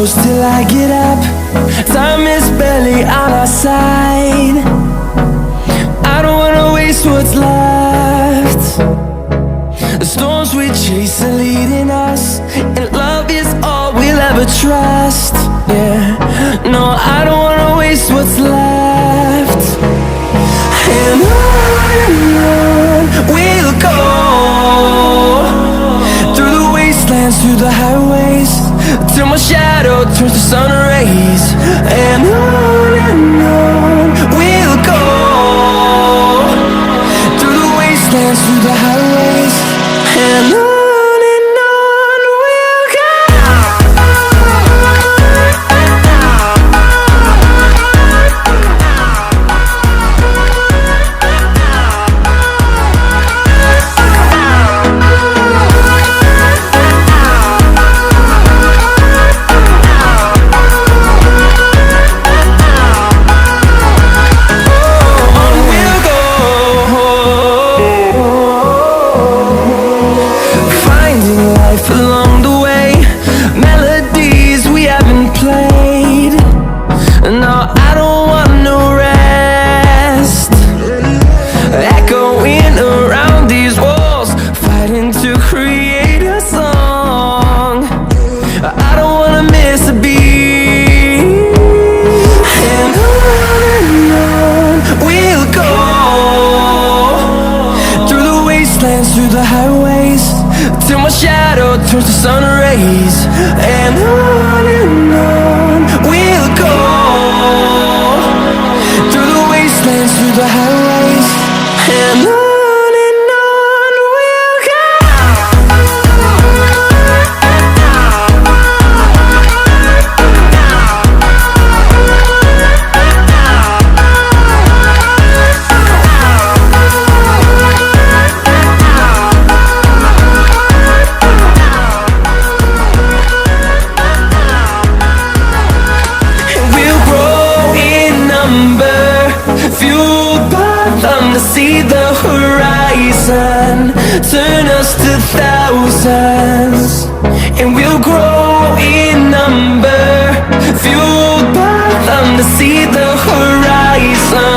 close till I get up. Time is barely on our side. I don't wanna waste what's left. The storms we chase are leading us, and love is all we'll ever trust. Yeah, no, I don't wanna waste what's left. And on we'll go, through the wastelands, through the highways, till my shadow turns to sun rays. And on we'll go, through the wastelands, through the highways, and on we'll go. Turns to sun rays, and on we'll go, through the wastelands, through the highways, and on we'll go. To see the horizon turn us to thousands, and we'll grow in number, fueled by them to see the horizon.